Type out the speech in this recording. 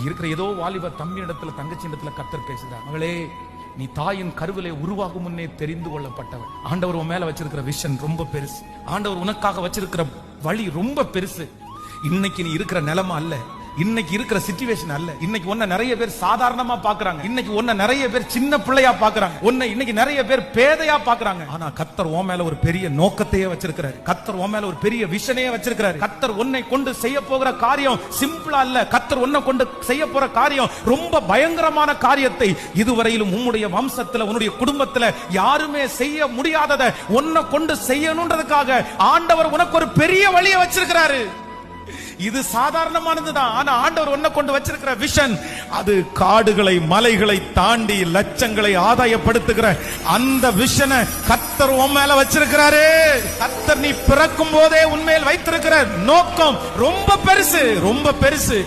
இருக்கிற ஏதோ வாலிப தம்பி இடத்துல தங்கச்சி இடத்துல கர்த்தர் பேசுகிறார். மகளே, நீ தாயின் கருவிலே உருவாகும் முன்னே தெரிந்து கொள்ளப்பட்டவள். ஆண்டவர் உன் மேல வச்சிருக்கிற விஷன் ரொம்ப பெருசு. ஆண்டவர் உனக்காக வச்சிருக்கிற வழி ரொம்ப பெருசு. இன்னைக்கு நீ இருக்கிற நிலைமை அல்ல, இன்னைக்கு இருக்கிற சிச்சுவேஷன் அல்ல. இன்னைக்கு உன்னை நிறைய பேர் சாதாரணமா பாக்குறாங்க. இன்னைக்கு உன்னை நிறைய பேர் சின்ன பிள்ளையா பாக்குறாங்க. உன்னை இன்னைக்கு நிறைய பேர் பேதையா பாக்குறாங்க. ஆனா கர்த்தர் உன் மேல ஒரு பெரிய நோக்கத்தையே வச்சிருக்கிறார். கர்த்தர் உன் மேல ஒரு பெரிய விஷனையே வச்சிருக்கிறார். கர்த்தர் உன்னை கொண்டு செய்ய போகிற காரியம் சிம்பிளா இல்ல. கர்த்தர் உன்னை கொண்டு செய்ய போற காரியம் ரொம்ப பயங்கரமான காரியத்தை இதுவரையிலும் உன்னுடைய வம்சத்துல உன்னுடைய குடும்பத்துல யாருமே செய்ய முடியாததை உன்னை கொண்டு செய்யணும்ன்றதுக்காக ஆண்டவர் உனக்கு ஒரு பெரிய வழியை வச்சிருக்கிறாரு. இது சாதாரணமானதுதான். ஆனா ஆண்டவர் உன்னை கொண்டு வச்சிருக்கிற விஷன் அது காடுகளை மலைகளை தாண்டி லட்சங்களை ஆதாயப்படுத்துகிற அந்த விஷனை கர்த்தர் உன் மேல வச்சிருக்கிறாரு. கர்த்தர் நீ பிறக்கும் போதே உன்மேல் வைத்திருக்கிற நோக்கம் ரொம்ப பெருசு, ரொம்ப பெருசு.